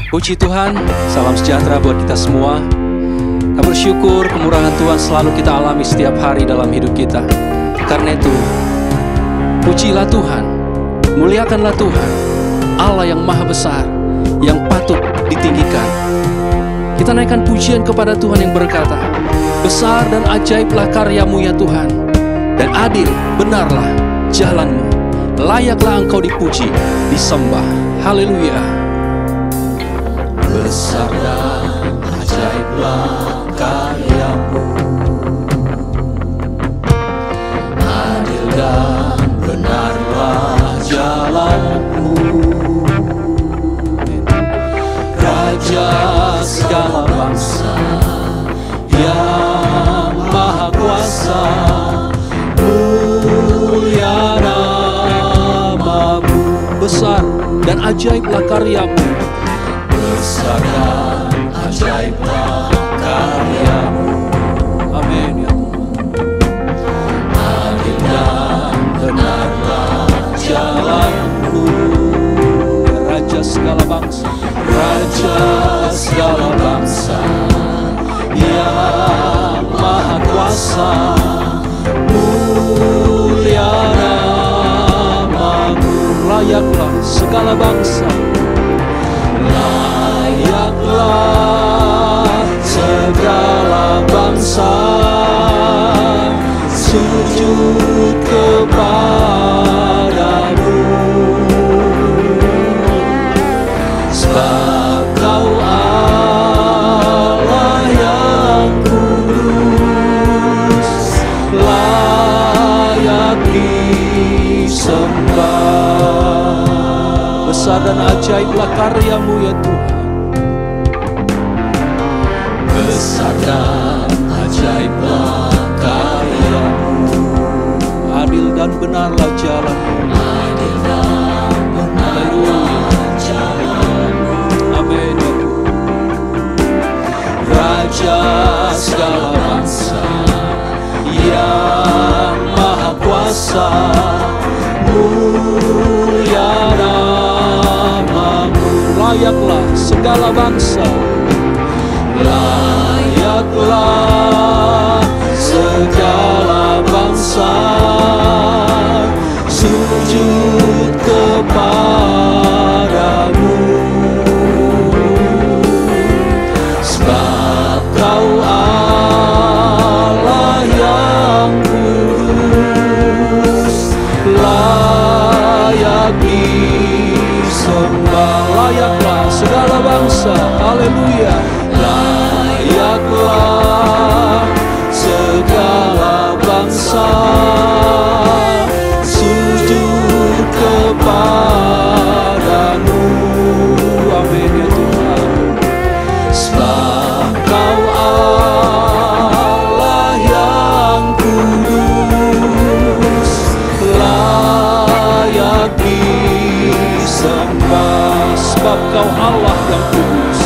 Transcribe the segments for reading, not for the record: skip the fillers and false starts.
Puji Tuhan, salam sejahtera buat kita semua. Kita bersyukur kemurahan Tuhan selalu kita alami setiap hari dalam hidup kita. Karena itu, pujilah Tuhan, muliakanlah Tuhan, Allah yang maha besar, yang patut ditinggikan. Kita naikkan pujian kepada Tuhan yang berkata, besar dan ajaiblah karyamu ya Tuhan, dan adil benarlah jalanmu. Layaklah engkau dipuji, disembah. Haleluya. Besar dan ajaiblah karyamu, adil dan benarlah jalanmu. Raja segala bangsa yang maha kuasa, mulia namamu. Besar dan ajaiblah karyamu, besar dan ajaiblah karyamu. Amin ya Tuhan. Adil dan benarlah jalanmu. Raja segala bangsa, Raja segala bangsa yang maha kuasa, mulia namamu. Layaklah segala bangsa, layaklah segala bangsa sujud kepadamu. Sebab Kau Allah yang kudus, layak disembah. Besar dan ajaiblah karyamu ya Tuhan. Besar dan ajaiblah karyamu, adil dan benarlah jalanmu. Adil dan benarlah jalanmu. Amin ya Tuhan. Raja segala bangsa yang maha kuasa, mulia namamu. Layaklah segala bangsa, layaklah segala bangsa sujud kepadamu. Sebab Kau Allah yang kudus, layak disembah. Layaklah segala bangsa, haleluya. Layaklah segala bangsa sujud kepadamu. Amin ya Tuhan. Sebab Kau Allah yang kudus, layak disembah. Sebab Kau Allah yang kudus,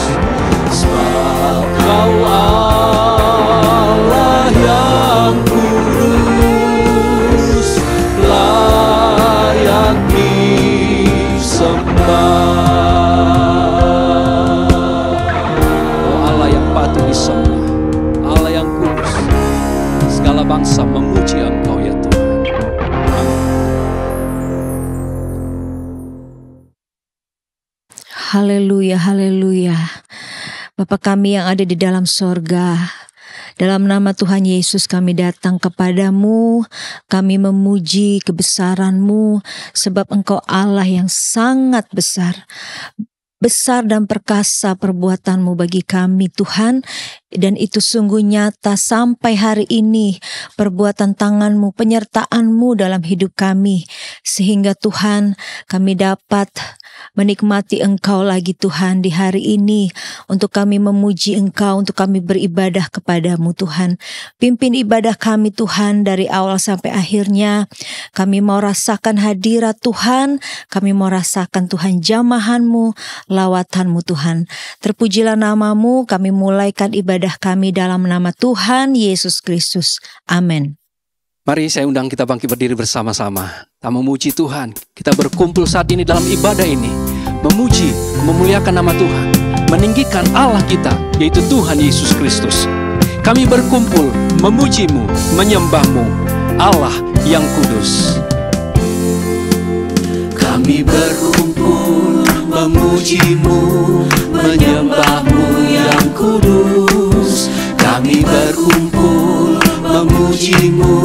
sebab Kau Allah yang kudus, layak disembah. Oh Allah yang patut disembah, Allah yang kudus, segala bangsa memuji Engkau ya Tuhan. Amin. Haleluya, haleluya. Bapa kami yang ada di dalam sorga, dalam nama Tuhan Yesus kami datang kepadamu, kami memuji kebesaran-Mu, sebab Engkau Allah yang sangat besar. Besar dan perkasa perbuatan-Mu bagi kami Tuhan, dan itu sungguh nyata sampai hari ini, perbuatan tangan-Mu, penyertaan-Mu dalam hidup kami, sehingga Tuhan kami dapat menikmati Engkau lagi Tuhan di hari ini, untuk kami memuji Engkau, untuk kami beribadah kepadamu Tuhan. Pimpin ibadah kami Tuhan dari awal sampai akhirnya. Kami mau rasakan hadirat Tuhan, kami mau rasakan Tuhan jamahan-Mu, lawatan-Mu Tuhan. Terpujilah nama-Mu, kami mulaikan ibadah kami dalam nama Tuhan Yesus Kristus. Amin. Mari saya undang kita bangkit berdiri bersama-sama. Kita memuji Tuhan. Kita berkumpul saat ini dalam ibadah ini. Memuji, memuliakan nama Tuhan. meninggikan Allah kita, yaitu Tuhan Yesus Kristus. Kami berkumpul memuji-Mu, menyembah-Mu, Allah yang kudus. Kami berkumpul memuji-Mu, menyembah-Mu yang kudus. Kami berkumpul memuji-Mu,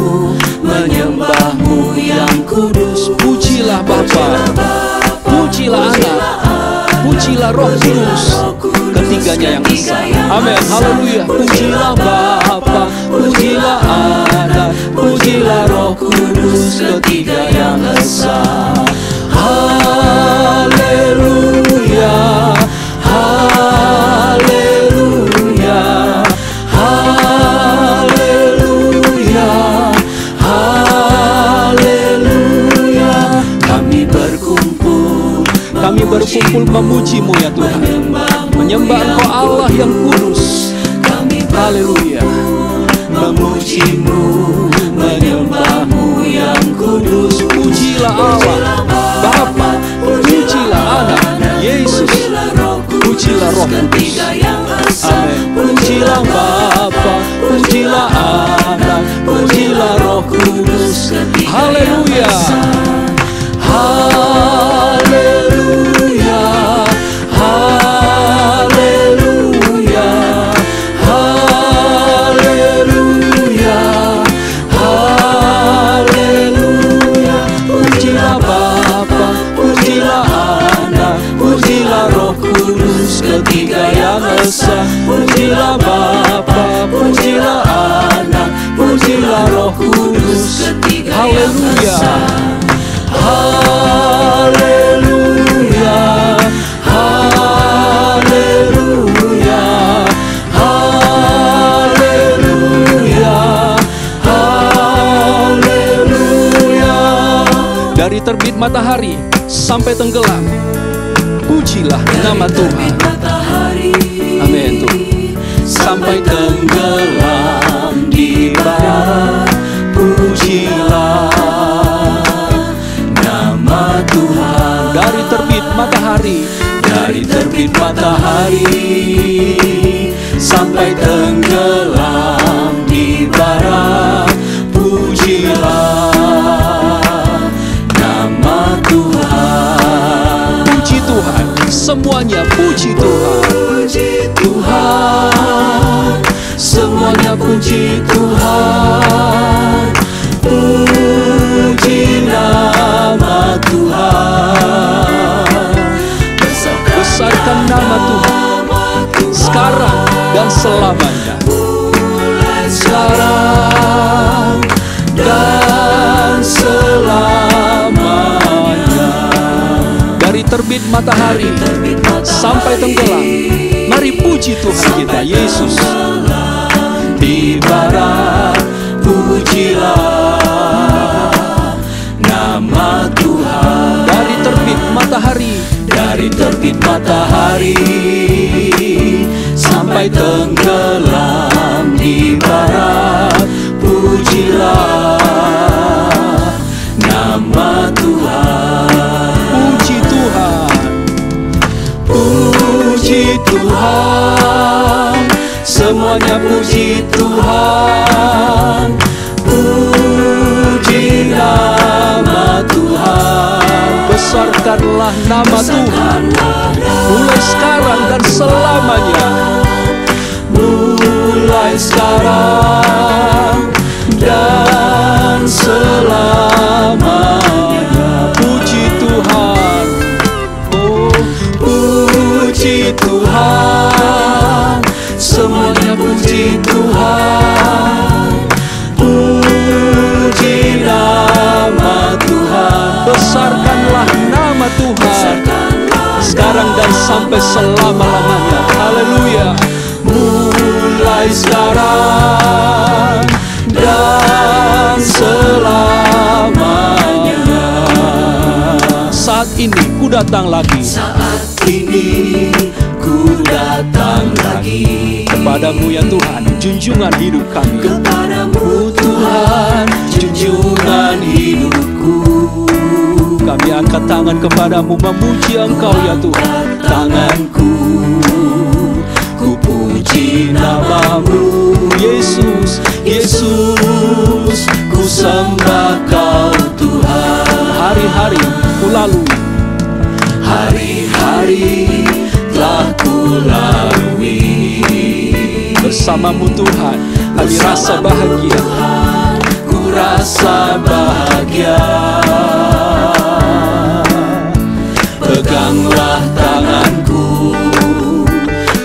menyembah-Mu yang kudus. Pujilah Bapa, pujilah Anak, pujilah Roh Kudus, ketiganya yang esa. Amin, haleluya. Pujilah Bapa, pujilah Anak, pujilah Roh Kudus, ketiga yang esa. Haleluya, haleluya, haleluya, haleluya. Kami berkumpul memuji-Mu ya Tuhan, menyembah Engkau Allah yang kudus. Haleluya, memuji-Mu, menyembah-Mu yang kudus. Pujilah Allah Bapa, pujilah Anak Yesus, pujilah Roh Kudus. Amin. Pujilah Bapa, pujilah Anak, pujilah Roh Kudus. Haleluya, haleluya, haleluya, haleluya, haleluya. Pujilah Bapa, pujilah Anak, pujilah Roh Kudus, ketiga yang esa. Pujilah Bapa, pujilah Anak, pujilah Roh Kudus. Haleluya, haleluya, haleluya, haleluya, haleluya. Dari terbit matahari sampai tenggelam, pujilah nama Tuhan. Amin Tuhan. Sampai tenggelam di barat, pujilah nama Tuhan. Dari terbit matahari sampai tenggelam di barat, pujilah nama Tuhan. Puji Tuhan, semuanya puji Tuhan. Puji Tuhan, semuanya puji Tuhan. Puji nama Tuhan. Besarkan nama Tuhan sekarang dan selamanya. Sekarang dan selamanya. Dari terbit matahari sampai tenggelam, mari puji Tuhan kita Yesus. Di barat, pujilah nama Tuhan. Dari terbit matahari sampai tenggelam di barat, pujilah nama Tuhan. Puji Tuhan, puji Tuhan, semuanya puji Tuhan. Puji nama Tuhan. Besarkanlah nama Tuhan mulai sekarang dan selamanya. Mulai sekarang dan selamanya. Puji Tuhan, oh puji Tuhan, semuanya puji Tuhan. Puji nama Tuhan. Besarkanlah nama Tuhan sekarang dan sampai selama-lamanya. Haleluya. Mulai sekarang dan selamanya. Saat ini ku datang lagi. Saat ini ku datang lagi kepadamu ya Tuhan, junjungan hidup kami. Kepadamu Tuhan, junjungan hidupku. Kami angkat tangan kepadamu memuji Engkau ya Tuhan. tanganku, ku puji namamu. Yesus, Yesus, ku sembah kau Tuhan. hari-hari ku lalui, Hari-hari telah ku lalui, bersamamu Tuhan kami rasa bahagia. ku rasa bahagia. Peganglah tanganku,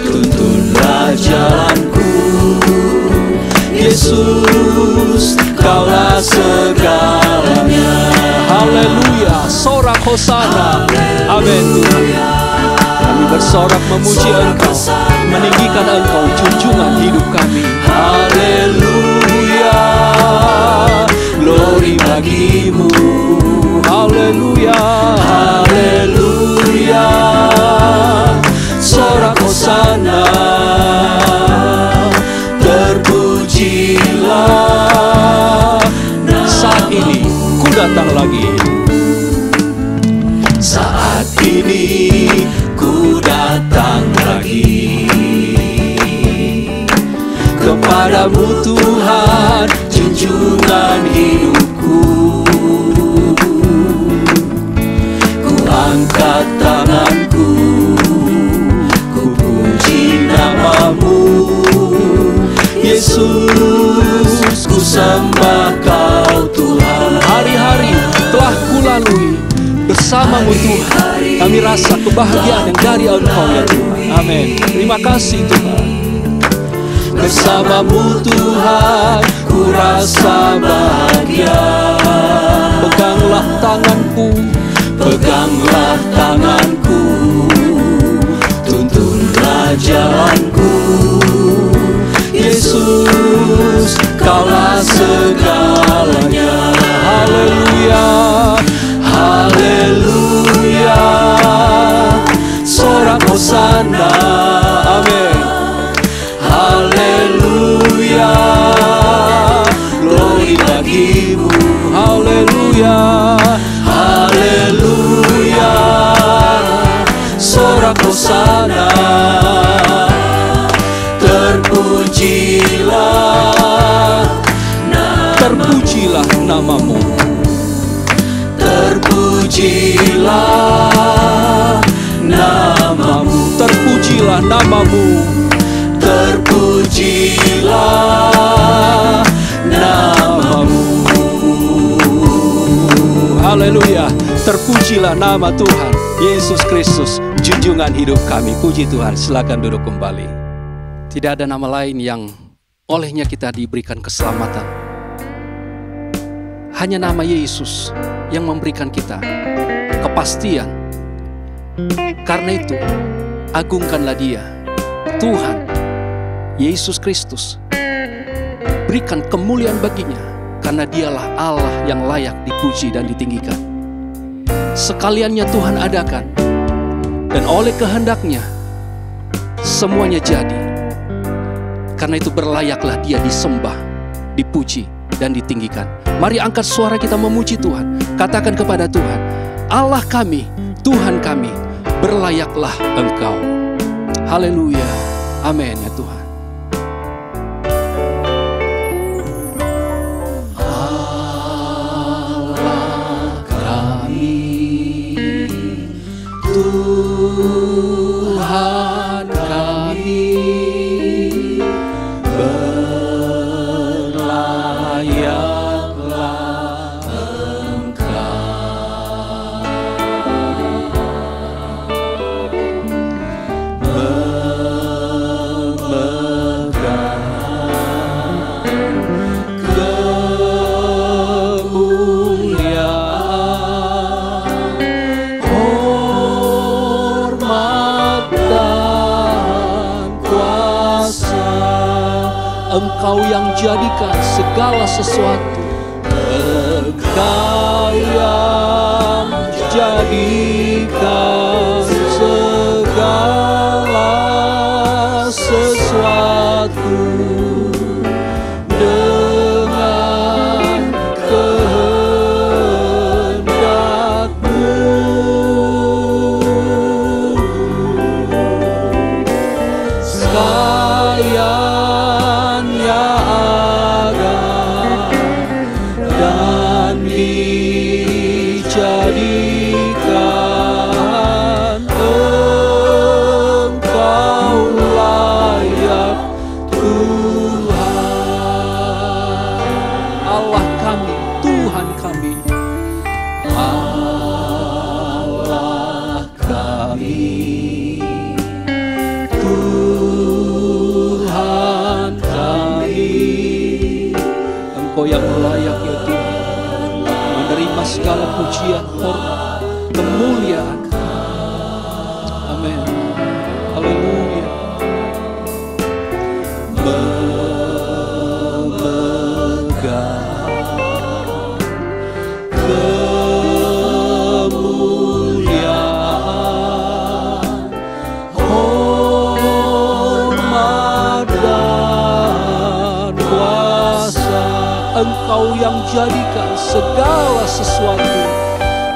tuntunlah jalanku. Yesus, kaulah segalanya. Haleluya, sorak hosana. Amin Tuhan. Kami bersorak memuji Engkau, meninggikan Engkau, junjungan hidup kami. Haleluya, glory bagimu. Haleluya, Haleluya, sorak hosana. Terpujilah saat ini ku datang lagi. saat ini ku datang lagi. Kepadamu Tuhan, junjungan hidupku. Ku angkat tanganku, ku puji namamu. Yesus, ku sembah kau Tuhan. Hari-hari telah ku lalui, bersamamu Tuhan kami rasa kebahagiaan yang dari Engkau ya Tuhan. Amin. Terima kasih Tuhan. Bersamamu Tuhan, ku rasa bahagia. Peganglah tanganku, Peganglah tanganku, tuntunlah jalanku. Yesus, kaulah segalanya. haleluya, Haleluya, sorak hosana. amin. Haleluya, glory bagimu. Haleluya, Haleluya, sorak hosana. terpujilah namamu. Terpujilah namamu. Terpujilah namamu. Terpujilah namamu. Haleluya, terpujilah nama Tuhan Yesus Kristus, junjungan hidup kami. Puji Tuhan, silakan duduk kembali. Tidak ada nama lain yang olehnya kita diberikan keselamatan. Hanya nama Yesus yang memberikan kita kepastian. Karena itu, agungkanlah Dia, Tuhan Yesus Kristus. Berikan kemuliaan baginya, karena Dialah Allah yang layak dipuji dan ditinggikan. Sekaliannya Tuhan adakan, dan oleh kehendaknya semuanya jadi. Karena itu berlayaklah Dia disembah, dipuji, dan ditinggikan. Mari angkat suara kita memuji Tuhan. Katakan kepada Tuhan, Allah kami, Tuhan kami, berlayaklah Engkau. Haleluya, amin ya Tuhan. Tuhan kami, berlayaklah Engkau, memegang kemuliaan, hormat dan kuasa. Engkau yang jadikan segala sesuatu. Engkau yang jadikan segala sesuatu dengan kehendak-Mu. segala pujian, hormat, kemuliaan. Amin. Haleluya. Engkau yang jadikan segala sesuatu.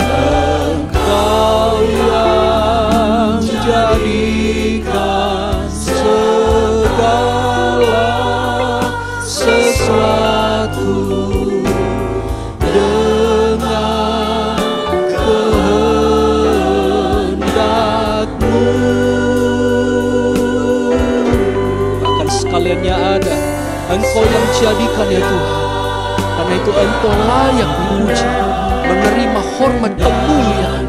Engkau yang jadikan segala sesuatu dengan kehendak-Mu. Bahkan sekaliannya ada, Engkau yang jadikan ya Tuhan. Karena itu Engkau layak dipuji, menerima hormat kemuliaan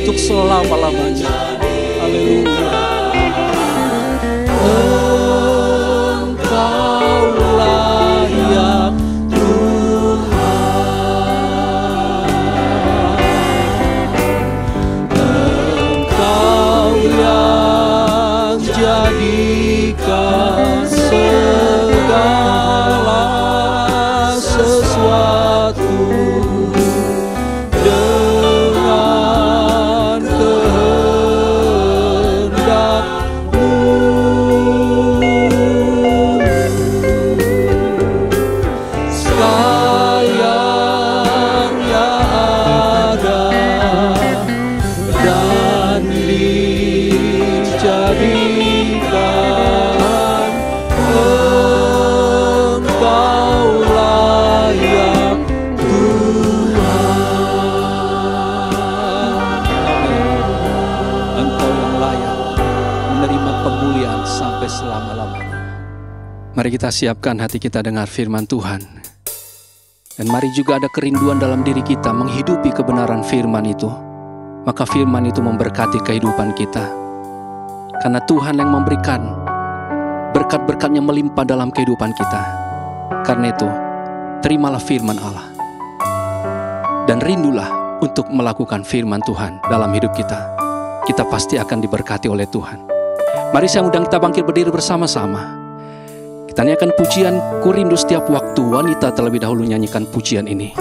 untuk selama-lamanya. Haleluya. Engkau layak Tuhan. Engkau yang jadikan segala sesuatu dengan kehendak-Mu. Sekalian yang ada dan dijadikan, Engkau layak Tuhan. Engkau yang layak menerima kemuliaan sampai selama-lamanya. Mari kita siapkan hati kita dengar firman Tuhan. Dan mari juga ada kerinduan dalam diri kita menghidupi kebenaran firman itu. Maka firman itu memberkati kehidupan kita. Karena Tuhan yang memberikan berkat-berkat-Nya melimpah dalam kehidupan kita. Karena itu, terimalah firman Allah. Dan rindulah untuk melakukan firman Tuhan dalam hidup kita. Kita pasti akan diberkati oleh Tuhan. Mari saya undang kita bangkit berdiri bersama-sama. Kita nyanyikan pujian Ku Rindu Setiap Waktu. Wanita terlebih dahulu nyanyikan pujian ini.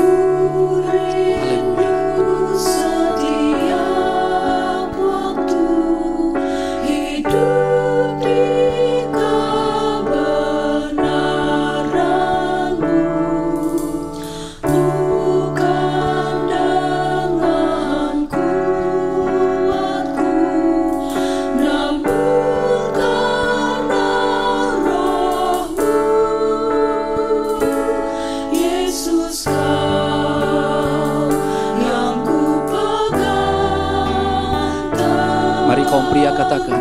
Kaum pria katakan,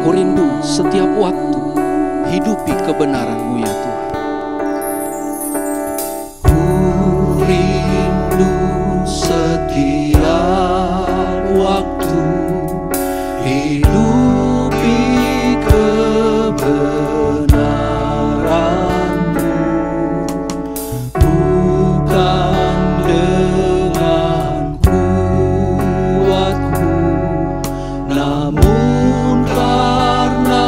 ku rindu setiap waktu hidupi kebenaran-Mu ya Tuhan. Ku rindu setiap waktu hidupi kebenaran-Mu, bukan dengan kuatku, namun karena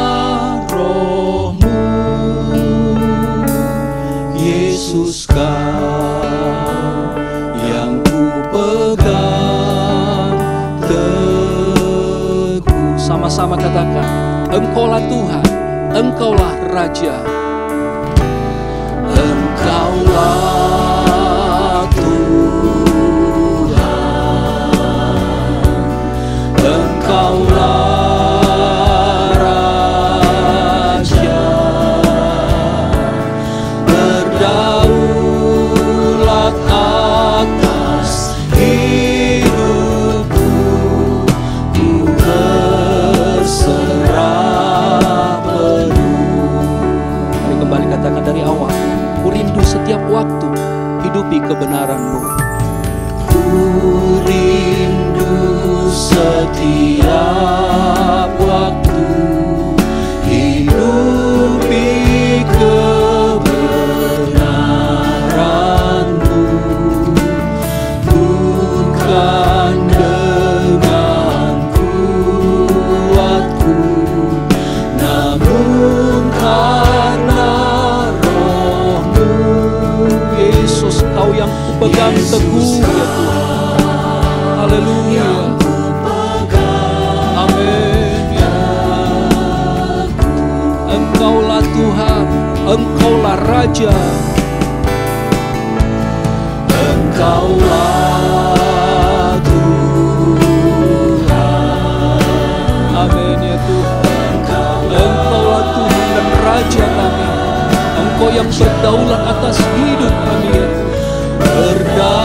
Roh-Mu. Yesus, Kau yang ku pegang teguh. Sama-sama katakan, Engkaulah Tuhan, Engkaulah Raja. Engkaulah Tuhan, Engkaulah Raja, berdaulat atas hidupku, ku berserah penuh. Mari kembali katakan dari awal, ku rindu setiap waktu hidupi kebenaran-Mu. Ku rindu setiap Raja. Engkaulah Tuhan. Amin ya Tuhan. Engkaulah Tuhan dan Raja kami. Engkau yang berdaulat atas hidup kami ya Tuhan. Berdaulat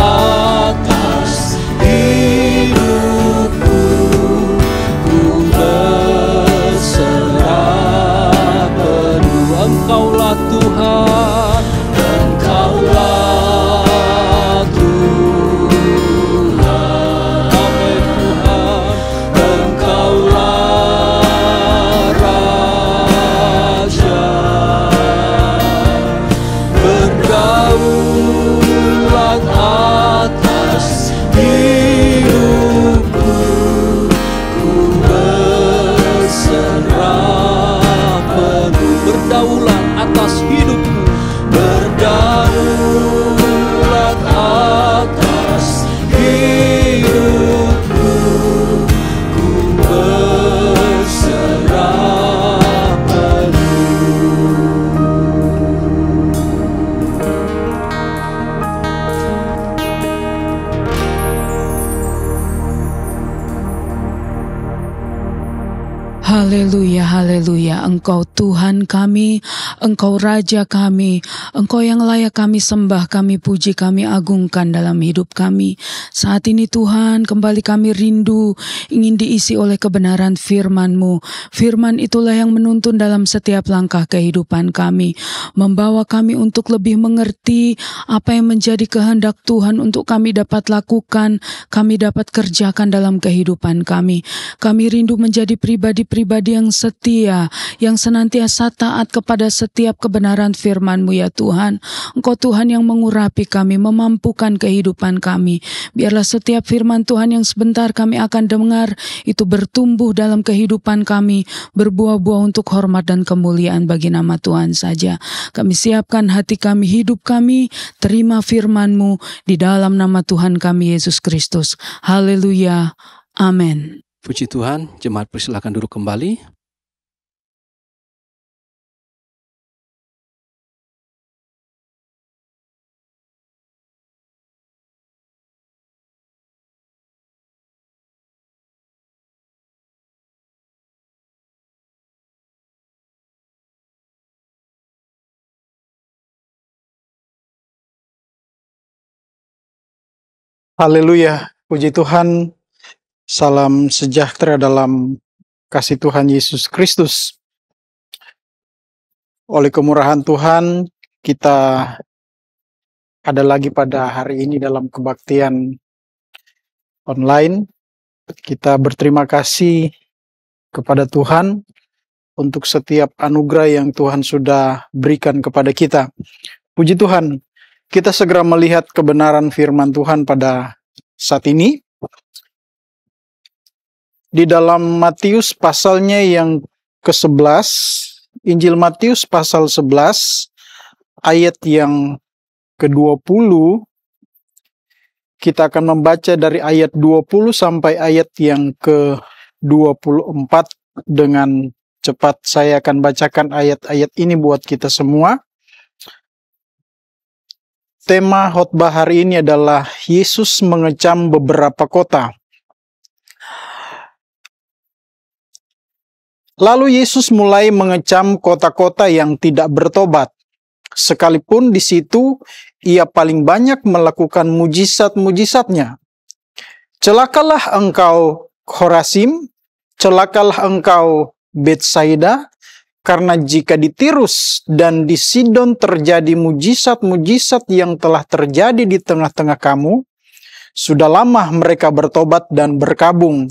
atas hidupku, ku berserah penuh. Engkaulah Tuhan. Engkaulah Tuhan. Amin Tuhan. Engkaulah Raja. Berdaulat atas hidupku, ku berserah penuh. Berdaulat atas hidupku. Berdaulat atas hidupku, ku berserah penuh. Haleluya, haleluya. Engkau Tuhan kami, Engkau Raja kami, Engkau yang layak kami sembah, kami puji, kami agungkan dalam hidup kami. Saat ini Tuhan, kembali kami rindu, ingin diisi oleh kebenaran firman-Mu. Firman itulah yang menuntun dalam setiap langkah kehidupan kami, membawa kami untuk lebih mengerti apa yang menjadi kehendak Tuhan untuk kami dapat lakukan, kami dapat kerjakan dalam kehidupan kami. Kami rindu menjadi pribadi-pribadi yang setia, yang senantiasa taat kepada setiap kebenaran firman-Mu ya Tuhan. Engkau Tuhan yang mengurapi kami, memampukan kehidupan kami. Biarlah setiap firman Tuhan yang sebentar kami akan dengar, itu bertumbuh dalam kehidupan kami, berbuah-buah untuk hormat dan kemuliaan bagi nama Tuhan saja. Kami siapkan hati kami, hidup kami, terima firman-Mu di dalam nama Tuhan kami Yesus Kristus. Haleluya. Amin. Puji Tuhan, jemaat persilakan duduk kembali. Haleluya, puji Tuhan, salam sejahtera dalam kasih Tuhan Yesus Kristus. Oleh kemurahan Tuhan, kita ada lagi pada hari ini dalam kebaktian online. Kita berterima kasih kepada Tuhan untuk setiap anugerah yang Tuhan sudah berikan kepada kita. Puji Tuhan, kita segera melihat kebenaran firman Tuhan pada saat ini. Di dalam Matius pasalnya yang ke-11, Injil Matius pasal 11, ayat yang ke-20, kita akan membaca dari ayat 20 sampai ayat yang ke-24 dengan cepat. Saya akan bacakan ayat-ayat ini buat kita semua. Tema khotbah hari ini adalah Yesus mengecam beberapa kota. Lalu Yesus mulai mengecam kota-kota yang tidak bertobat, sekalipun di situ ia paling banyak melakukan mujizat-mujizatnya. Celakalah engkau Khorazim, celakalah engkau Betsaida, karena jika di Tirus dan di Sidon terjadi mujizat-mujizat yang telah terjadi di tengah-tengah kamu, sudah lama mereka bertobat dan berkabung.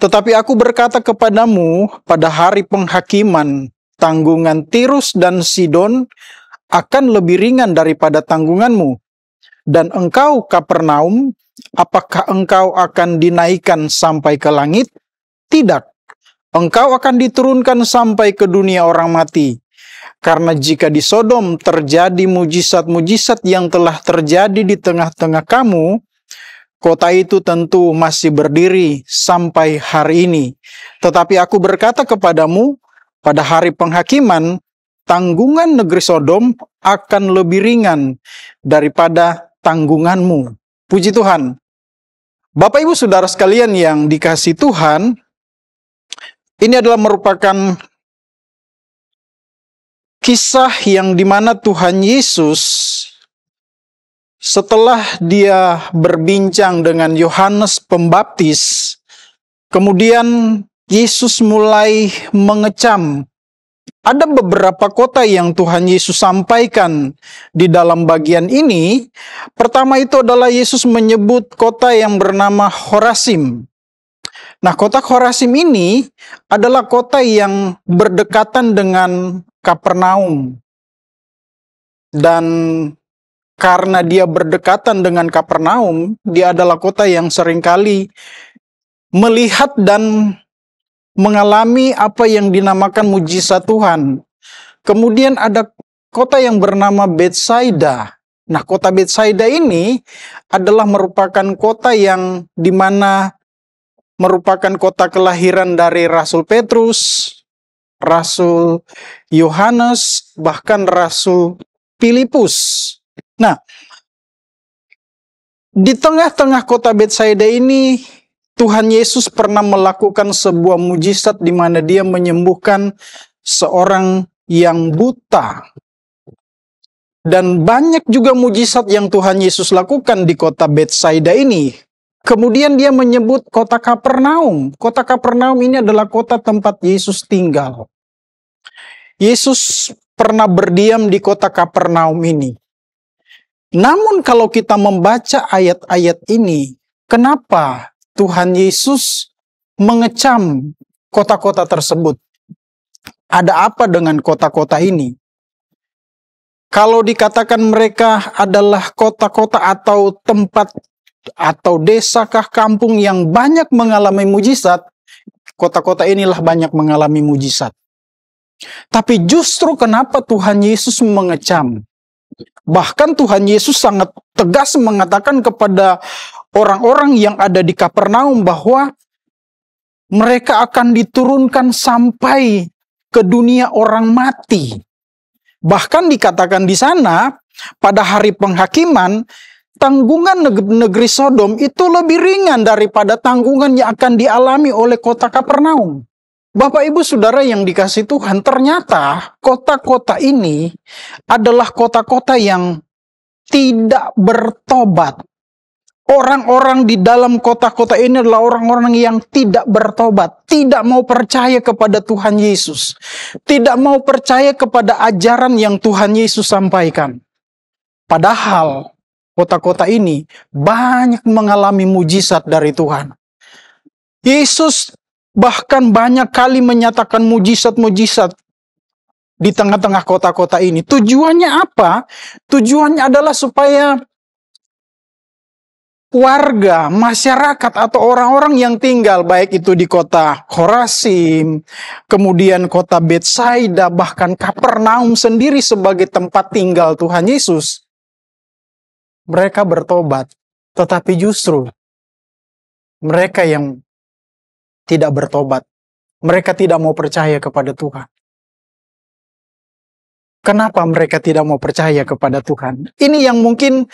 Tetapi aku berkata kepadamu, pada hari penghakiman, tanggungan Tirus dan Sidon akan lebih ringan daripada tanggunganmu. Dan engkau, Kapernaum, apakah engkau akan dinaikkan sampai ke langit? Tidak. Engkau akan diturunkan sampai ke dunia orang mati. Karena jika di Sodom terjadi mujizat-mujizat yang telah terjadi di tengah-tengah kamu, kota itu tentu masih berdiri sampai hari ini. Tetapi aku berkata kepadamu, pada hari penghakiman, tanggungan negeri Sodom akan lebih ringan daripada tanggunganmu. Puji Tuhan. Bapak Ibu Saudara sekalian yang dikasihi Tuhan, ini adalah merupakan kisah yang dimana Tuhan Yesus setelah dia berbincang dengan Yohanes Pembaptis, kemudian Yesus mulai mengecam. Ada beberapa kota yang Tuhan Yesus sampaikan di dalam bagian ini. Pertama itu adalah Yesus menyebut kota yang bernama Khorazim. Nah, kota Khorazim ini adalah kota yang berdekatan dengan Kapernaum. Dan karena dia berdekatan dengan Kapernaum, dia adalah kota yang seringkali melihat dan mengalami apa yang dinamakan mujizat Tuhan. Kemudian ada kota yang bernama Betsaida. Nah, kota Betsaida ini adalah merupakan kota yang dimana merupakan kota kelahiran dari Rasul Petrus, Rasul Yohanes, bahkan Rasul Filipus. Nah, di tengah-tengah kota Betsaida ini Tuhan Yesus pernah melakukan sebuah mujizat di mana dia menyembuhkan seorang yang buta. Dan banyak juga mujizat yang Tuhan Yesus lakukan di kota Betsaida ini. Kemudian dia menyebut kota Kapernaum. Kota Kapernaum ini adalah kota tempat Yesus tinggal. Yesus pernah berdiam di kota Kapernaum ini. Namun kalau kita membaca ayat-ayat ini, kenapa Tuhan Yesus mengecam kota-kota tersebut? Ada apa dengan kota-kota ini? Kalau dikatakan mereka adalah kota-kota atau tempat atau desakah kampung yang banyak mengalami mujizat, kota-kota inilah banyak mengalami mujizat. Tapi justru kenapa Tuhan Yesus mengecam? Bahkan Tuhan Yesus sangat tegas mengatakan kepada orang-orang yang ada di Kapernaum bahwa mereka akan diturunkan sampai ke dunia orang mati. Bahkan dikatakan di sana, pada hari penghakiman, tanggungan negeri Sodom itu lebih ringan daripada tanggungan yang akan dialami oleh kota Kapernaum. Bapak Ibu Saudara yang dikasihi Tuhan, ternyata kota-kota ini adalah kota-kota yang tidak bertobat. Orang-orang di dalam kota-kota ini adalah orang-orang yang tidak bertobat, tidak mau percaya kepada Tuhan Yesus, tidak mau percaya kepada ajaran yang Tuhan Yesus sampaikan. Padahal kota-kota ini banyak mengalami mujizat dari Tuhan. Yesus bahkan banyak kali menyatakan mujizat-mujizat di tengah-tengah kota-kota ini. Tujuannya apa? Tujuannya adalah supaya warga, masyarakat, atau orang-orang yang tinggal, baik itu di kota Khorazim, kemudian kota Betsaida, bahkan Kapernaum sendiri sebagai tempat tinggal Tuhan Yesus, mereka bertobat. Tetapi justru mereka yang tidak bertobat, mereka tidak mau percaya kepada Tuhan. Kenapa mereka tidak mau percaya kepada Tuhan? Ini yang mungkin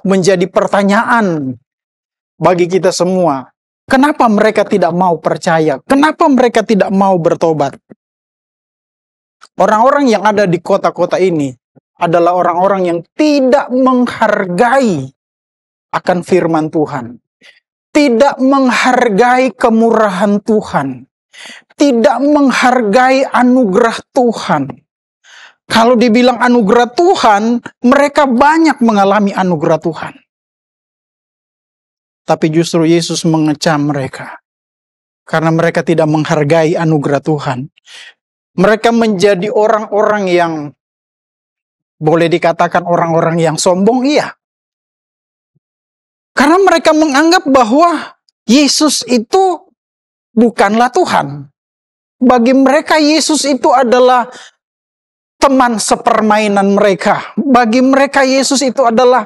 menjadi pertanyaan bagi kita semua. Kenapa mereka tidak mau percaya? Kenapa mereka tidak mau bertobat? Orang-orang yang ada di kota-kota ini adalah orang-orang yang tidak menghargai akan firman Tuhan. Tidak menghargai kemurahan Tuhan. Tidak menghargai anugerah Tuhan. Kalau dibilang anugerah Tuhan, mereka banyak mengalami anugerah Tuhan. Tapi justru Yesus mengecam mereka. Karena mereka tidak menghargai anugerah Tuhan. Mereka menjadi orang-orang yang boleh dikatakan orang-orang yang sombong, iya. Karena mereka menganggap bahwa Yesus itu bukanlah Tuhan. Bagi mereka Yesus itu adalah teman sepermainan mereka. Bagi mereka Yesus itu adalah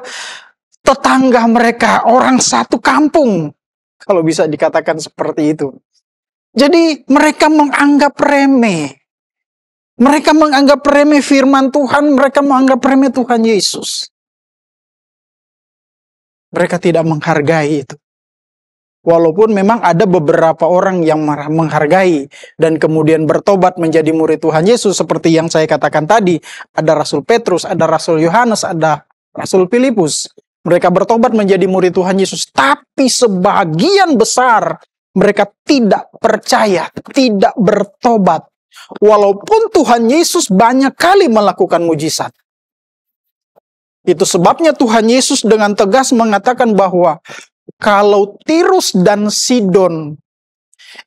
tetangga mereka, orang satu kampung. Kalau bisa dikatakan seperti itu. Jadi mereka menganggap remeh Mereka menganggap remeh firman Tuhan, mereka menganggap remeh Tuhan Yesus. Mereka tidak menghargai itu. Walaupun memang ada beberapa orang yang menghargai dan kemudian bertobat menjadi murid Tuhan Yesus, seperti yang saya katakan tadi, ada Rasul Petrus, ada Rasul Yohanes, ada Rasul Filipus. Mereka bertobat menjadi murid Tuhan Yesus, tapi sebagian besar mereka tidak percaya, tidak bertobat. Walaupun Tuhan Yesus banyak kali melakukan mujizat. Itu sebabnya Tuhan Yesus dengan tegas mengatakan bahwa kalau Tirus dan Sidon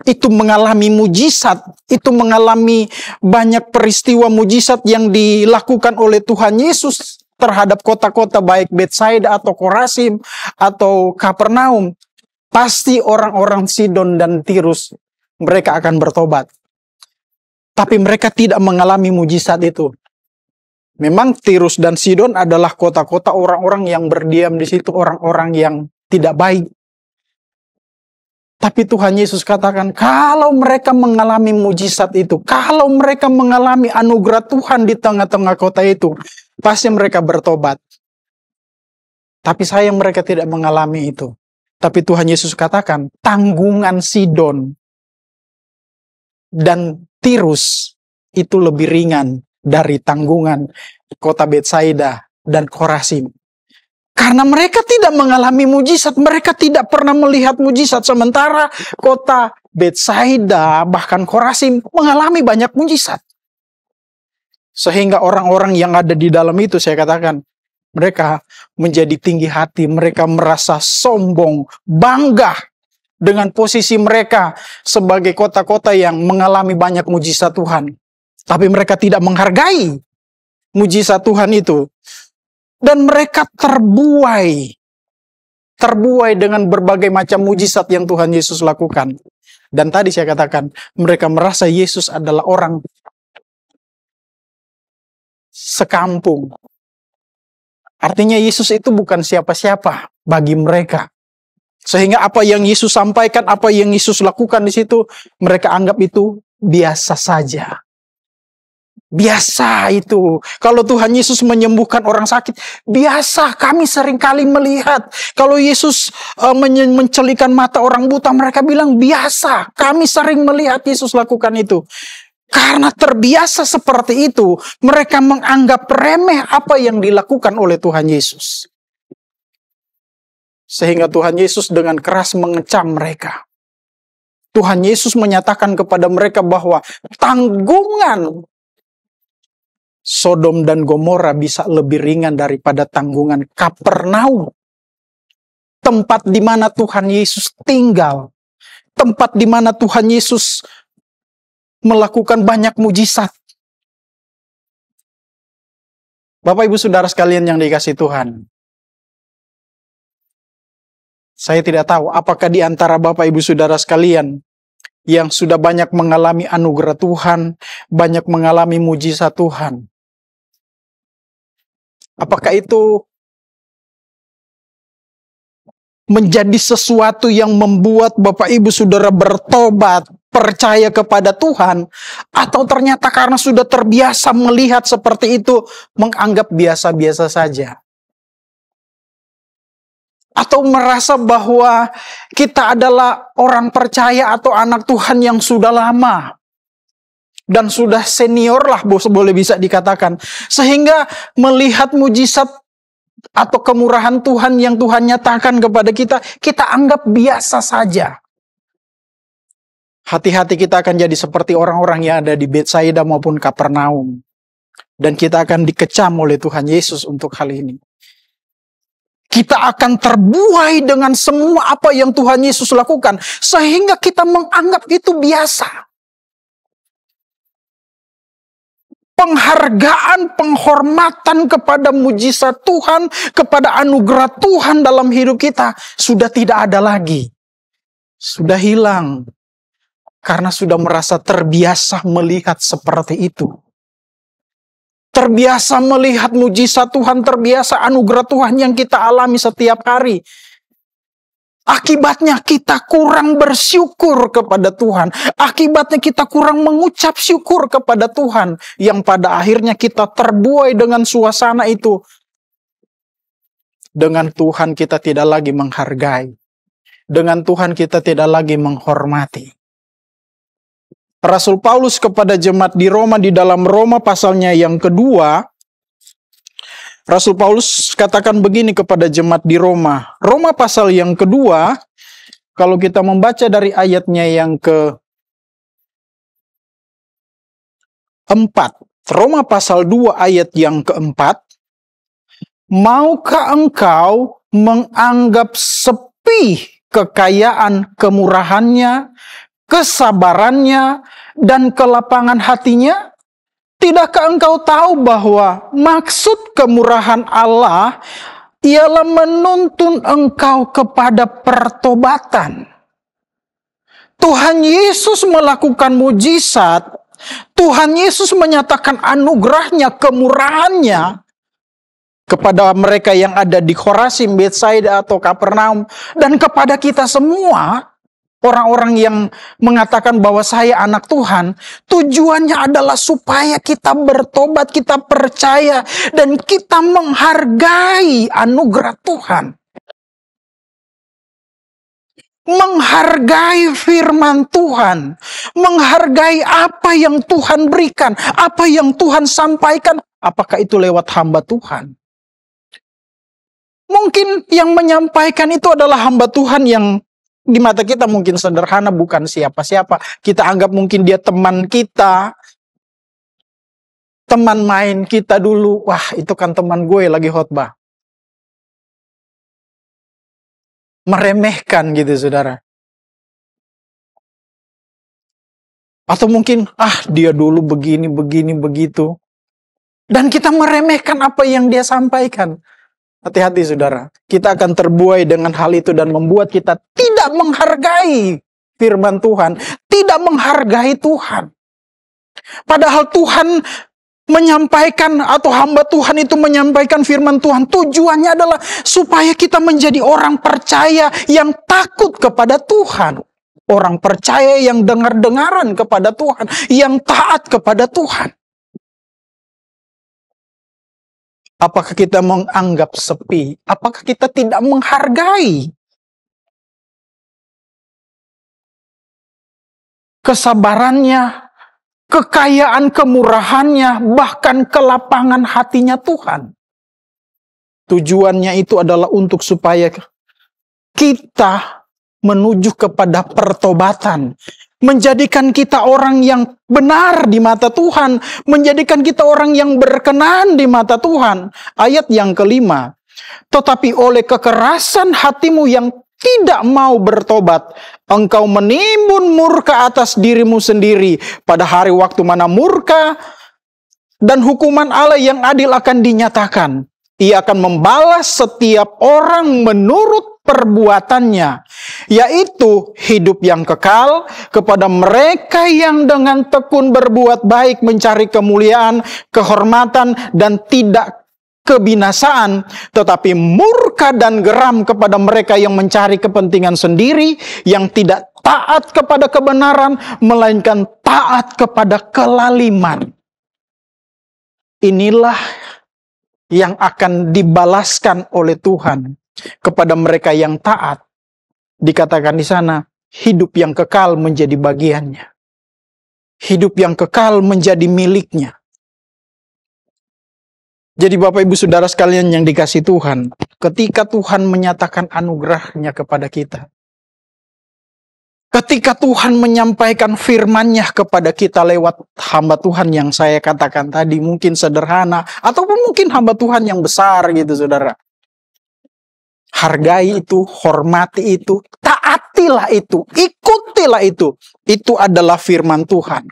itu mengalami mujizat, itu mengalami banyak peristiwa mujizat yang dilakukan oleh Tuhan Yesus terhadap kota-kota baik Betsaida atau Korasim atau Kapernaum, pasti orang-orang Sidon dan Tirus mereka akan bertobat. Tapi mereka tidak mengalami mujizat itu. Memang Tirus dan Sidon adalah kota-kota orang-orang yang berdiam di situ, orang-orang yang tidak baik. Tapi Tuhan Yesus katakan, kalau mereka mengalami mujizat itu, kalau mereka mengalami anugerah Tuhan di tengah-tengah kota itu, pasti mereka bertobat. Tapi sayang mereka tidak mengalami itu. Tapi Tuhan Yesus katakan, tanggungan Sidon dan Tirus itu lebih ringan dari tanggungan kota Betsaida dan Korasim. Karena mereka tidak mengalami mujizat, mereka tidak pernah melihat mujizat. Sementara kota Betsaida bahkan Korasim mengalami banyak mujizat. Sehingga orang-orang yang ada di dalam itu, saya katakan, mereka menjadi tinggi hati, mereka merasa sombong, bangga dengan posisi mereka sebagai kota-kota yang mengalami banyak mujizat Tuhan. Tapi mereka tidak menghargai mujizat Tuhan itu. Dan mereka terbuai dengan berbagai macam mujizat yang Tuhan Yesus lakukan. Dan tadi saya katakan, mereka merasa Yesus adalah orang sekampung. Artinya Yesus itu bukan siapa-siapa bagi mereka. Sehingga apa yang Yesus sampaikan, apa yang Yesus lakukan di situ, mereka anggap itu biasa saja. Biasa itu. Kalau Tuhan Yesus menyembuhkan orang sakit, biasa. Kami seringkali melihat. Kalau Yesus mencelikan mata orang buta, mereka bilang biasa. Kami sering melihat Yesus lakukan itu. Karena terbiasa seperti itu, mereka menganggap remeh apa yang dilakukan oleh Tuhan Yesus. Sehingga Tuhan Yesus dengan keras mengecam mereka. Tuhan Yesus menyatakan kepada mereka bahwa tanggungan Sodom dan Gomora bisa lebih ringan daripada tanggungan Kapernaum. Tempat di mana Tuhan Yesus tinggal. Tempat di mana Tuhan Yesus melakukan banyak mujizat. Bapak Ibu Saudara sekalian yang dikasihi Tuhan. Saya tidak tahu apakah di antara Bapak Ibu Saudara sekalian yang sudah banyak mengalami anugerah Tuhan, banyak mengalami mujizat Tuhan. Apakah itu menjadi sesuatu yang membuat Bapak Ibu Saudara bertobat, percaya kepada Tuhan, atau ternyata karena sudah terbiasa melihat seperti itu, menganggap biasa-biasa saja? Atau merasa bahwa kita adalah orang percaya atau anak Tuhan yang sudah lama dan sudah senior lah, boleh bisa dikatakan, sehingga melihat mujizat atau kemurahan Tuhan yang Tuhan nyatakan kepada kita, kita anggap biasa saja. Hati-hati, kita akan jadi seperti orang-orang yang ada di Betsaida maupun Kapernaum, dan kita akan dikecam oleh Tuhan Yesus untuk hal ini. Kita akan terbuai dengan semua apa yang Tuhan Yesus lakukan, sehingga kita menganggap itu biasa. Penghargaan, penghormatan kepada mujizat Tuhan, kepada anugerah Tuhan dalam hidup kita sudah tidak ada lagi. Sudah hilang. Karena sudah merasa terbiasa melihat seperti itu. Terbiasa melihat mujizat Tuhan, terbiasa anugerah Tuhan yang kita alami setiap hari. Akibatnya kita kurang bersyukur kepada Tuhan. Akibatnya kita kurang mengucap syukur kepada Tuhan. Yang pada akhirnya kita terbuai dengan suasana itu. Dengan Tuhan kita tidak lagi menghargai. Dengan Tuhan kita tidak lagi menghormati. Rasul Paulus kepada jemaat di Roma, di dalam Roma pasalnya yang kedua, Rasul Paulus katakan begini kepada jemaat di Roma. Roma pasal yang kedua, kalau kita membaca dari ayatnya yang ke-4. Roma pasal 2 ayat yang ke-4. Maukah engkau menganggap sepi kekayaan kemurahannya, kesabarannya, dan kelapangan hatinya? Tidakkah engkau tahu bahwa maksud kemurahan Allah ialah menuntun engkau kepada pertobatan? Tuhan Yesus melakukan mujizat. Tuhan Yesus menyatakan anugerahnya, kemurahannya kepada mereka yang ada di Khorasim, Betsaida, atau Kapernaum, dan kepada kita semua. Orang-orang yang mengatakan bahwa saya anak Tuhan, tujuannya adalah supaya kita bertobat, kita percaya, dan kita menghargai anugerah Tuhan. Menghargai firman Tuhan. Menghargai apa yang Tuhan berikan, apa yang Tuhan sampaikan. Apakah itu lewat hamba Tuhan? Mungkin yang menyampaikan itu adalah hamba Tuhan yang di mata kita mungkin sederhana, bukan siapa-siapa. Kita anggap mungkin dia teman kita. Teman main kita dulu. Wah, itu kan teman gue lagi khotbah. Meremehkan gitu, saudara. Atau mungkin, dia dulu begini, begitu. Dan kita meremehkan apa yang dia sampaikan. Hati-hati, saudara. Kita akan terbuai dengan hal itu dan membuat kita tidak menghargai firman Tuhan. Tidak menghargai Tuhan. Padahal Tuhan menyampaikan, atau hamba Tuhan itu menyampaikan firman Tuhan. Tujuannya adalah supaya kita menjadi orang percaya yang takut kepada Tuhan. Orang percaya yang dengar-dengaran kepada Tuhan. Yang taat kepada Tuhan. Apakah kita menganggap sepi? Apakah kita tidak menghargai kesabarannya, kekayaan kemurahannya, bahkan kelapangan hatinya Tuhan? Tujuannya itu adalah untuk supaya kita menuju kepada pertobatan. Menjadikan kita orang yang benar di mata Tuhan. Menjadikan kita orang yang berkenan di mata Tuhan. Ayat yang kelima. Tetapi oleh kekerasan hatimu yang tidak mau bertobat, engkau menimbun murka atas dirimu sendiri. Pada hari waktu mana murka dan hukuman Allah yang adil akan dinyatakan. Ia akan membalas setiap orang menurut perbuatannya, yaitu hidup yang kekal kepada mereka yang dengan tekun berbuat baik, mencari kemuliaan, kehormatan, dan tidak kebinasaan, tetapi murka dan geram kepada mereka yang mencari kepentingan sendiri, yang tidak taat kepada kebenaran, melainkan taat kepada kelaliman. Inilah yang akan dibalaskan oleh Tuhan kepada mereka yang taat. Dikatakan di sana, hidup yang kekal menjadi bagiannya. Hidup yang kekal menjadi miliknya. Jadi Bapak Ibu Saudara sekalian yang dikasihi Tuhan, ketika Tuhan menyatakan anugerahnya kepada kita, ketika Tuhan menyampaikan firman-Nya kepada kita lewat hamba Tuhan yang saya katakan tadi, mungkin sederhana, ataupun mungkin hamba Tuhan yang besar gitu, saudara. Hargai itu, hormati itu, taatilah itu, ikutilah itu. Itu adalah firman Tuhan.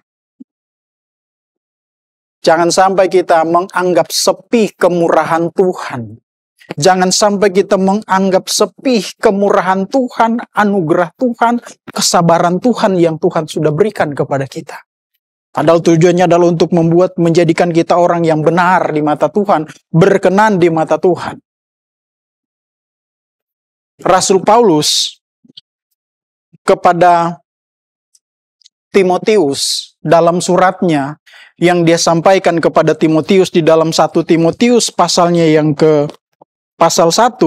Jangan sampai kita menganggap sepi kemurahan Tuhan. Jangan sampai kita menganggap sepi kemurahan Tuhan, anugerah Tuhan, kesabaran Tuhan yang Tuhan sudah berikan kepada kita. Padahal tujuannya adalah untuk menjadikan kita orang yang benar di mata Tuhan, berkenan di mata Tuhan. Rasul Paulus kepada Timotius dalam suratnya yang dia sampaikan kepada Timotius di dalam 1 Timotius pasalnya yang ke pasal 1.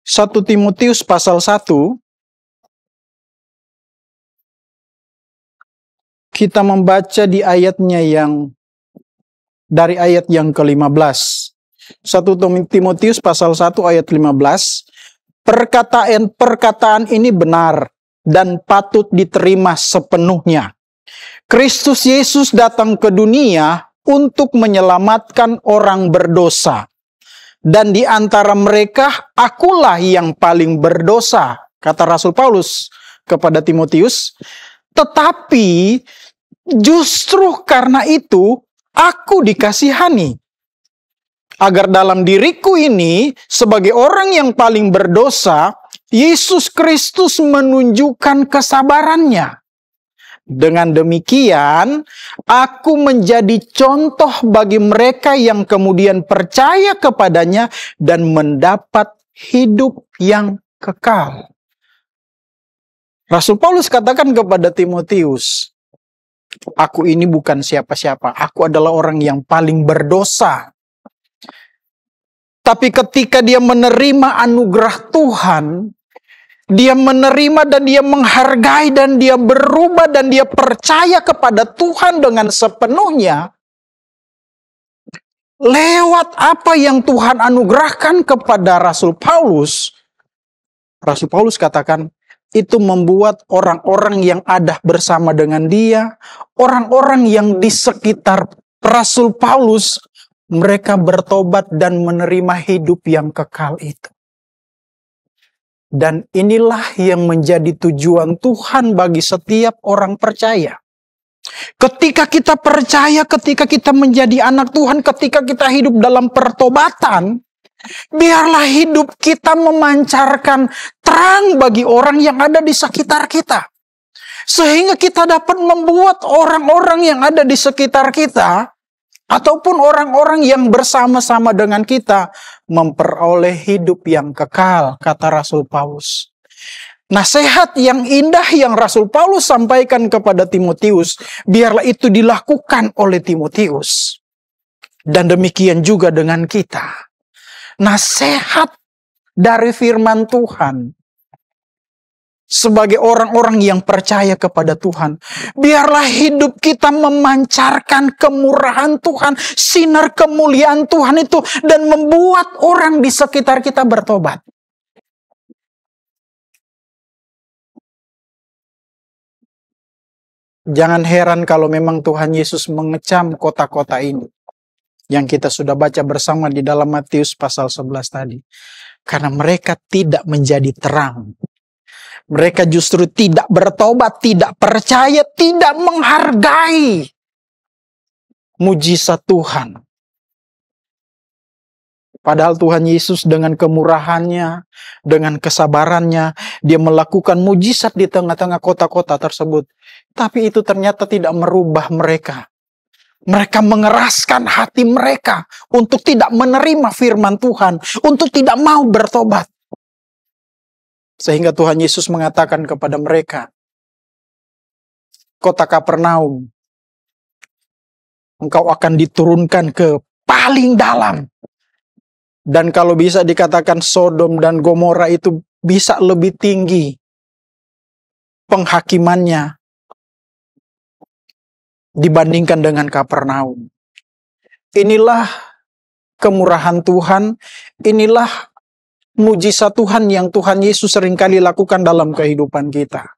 1 Timotius pasal 1. Kita membaca di ayatnya yang dari ayat yang ke-15. 1 Timotius pasal 1 ayat 15. Perkataan ini benar dan patut diterima sepenuhnya. Kristus Yesus datang ke dunia untuk menyelamatkan orang berdosa. Dan di antara mereka, akulah yang paling berdosa, kata Rasul Paulus kepada Timotius. Tetapi justru karena itu, aku dikasihani. Agar dalam diriku ini, sebagai orang yang paling berdosa, Yesus Kristus menunjukkan kesabarannya. Dengan demikian, aku menjadi contoh bagi mereka yang kemudian percaya kepadanya dan mendapat hidup yang kekal. Rasul Paulus katakan kepada Timotius, aku ini bukan siapa-siapa, aku adalah orang yang paling berdosa. Tapi ketika dia menerima anugerah Tuhan, dia menerima dan dia menghargai dan dia berubah dan dia percaya kepada Tuhan dengan sepenuhnya. Lewat apa yang Tuhan anugerahkan kepada Rasul Paulus katakan, itu membuat orang-orang yang ada bersama dengan dia, orang-orang yang di sekitar Rasul Paulus, mereka bertobat dan menerima hidup yang kekal itu. Dan inilah yang menjadi tujuan Tuhan bagi setiap orang percaya. Ketika kita percaya, ketika kita menjadi anak Tuhan, ketika kita hidup dalam pertobatan, biarlah hidup kita memancarkan terang bagi orang yang ada di sekitar kita. Sehingga kita dapat membuat orang-orang yang ada di sekitar kita, ataupun orang-orang yang bersama-sama dengan kita memperoleh hidup yang kekal, kata Rasul Paulus. Nasihat yang indah yang Rasul Paulus sampaikan kepada Timotius, biarlah itu dilakukan oleh Timotius. Dan demikian juga dengan kita. Nasihat dari firman Tuhan. Sebagai orang-orang yang percaya kepada Tuhan, biarlah hidup kita memancarkan kemurahan Tuhan, sinar kemuliaan Tuhan itu, dan membuat orang di sekitar kita bertobat. Jangan heran kalau memang Tuhan Yesus mengecam kota-kota ini, yang kita sudah baca bersama di dalam Matius pasal 11 tadi. Karena mereka tidak menjadi terang. Mereka justru tidak bertobat, tidak percaya, tidak menghargai mujizat Tuhan. Padahal Tuhan Yesus dengan kemurahannya, dengan kesabarannya, dia melakukan mujizat di tengah-tengah kota-kota tersebut. Tapi itu ternyata tidak merubah mereka. Mereka mengeraskan hati mereka untuk tidak menerima firman Tuhan, untuk tidak mau bertobat. Sehingga Tuhan Yesus mengatakan kepada mereka, kota Kapernaum, engkau akan diturunkan ke paling dalam. Dan kalau bisa dikatakan Sodom dan Gomora itu bisa lebih tinggi penghakimannya dibandingkan dengan Kapernaum. Inilah kemurahan Tuhan, inilah mujizat Tuhan yang Tuhan Yesus seringkali lakukan dalam kehidupan kita.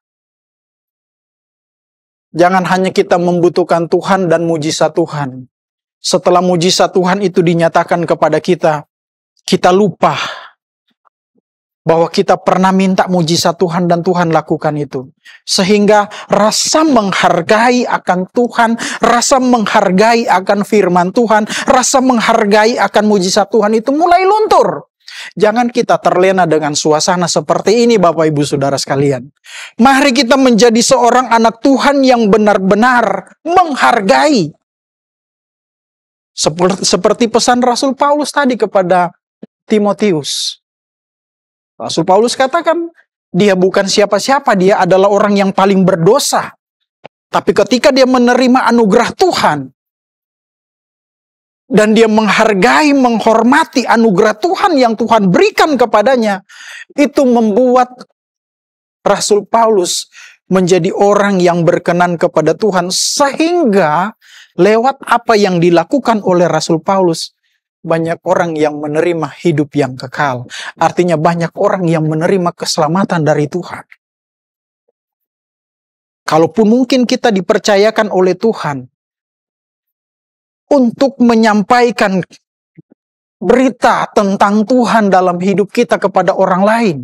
Jangan hanya kita membutuhkan Tuhan dan mujizat Tuhan. Setelah mujizat Tuhan itu dinyatakan kepada kita, kita lupa bahwa kita pernah minta mujizat Tuhan dan Tuhan lakukan itu. Sehingga rasa menghargai akan Tuhan, rasa menghargai akan firman Tuhan, rasa menghargai akan mujizat Tuhan itu mulai luntur. Jangan kita terlena dengan suasana seperti ini, Bapak Ibu Saudara sekalian. Mari kita menjadi seorang anak Tuhan yang benar-benar menghargai. Seperti pesan Rasul Paulus tadi kepada Timotius. Rasul Paulus katakan, dia bukan siapa-siapa, dia adalah orang yang paling berdosa. Tapi ketika dia menerima anugerah Tuhan, dan dia menghargai, menghormati anugerah Tuhan yang Tuhan berikan kepadanya, itu membuat Rasul Paulus menjadi orang yang berkenan kepada Tuhan, sehingga lewat apa yang dilakukan oleh Rasul Paulus, banyak orang yang menerima hidup yang kekal. Artinya banyak orang yang menerima keselamatan dari Tuhan. Kalaupun mungkin kita dipercayakan oleh Tuhan untuk menyampaikan berita tentang Tuhan dalam hidup kita kepada orang lain,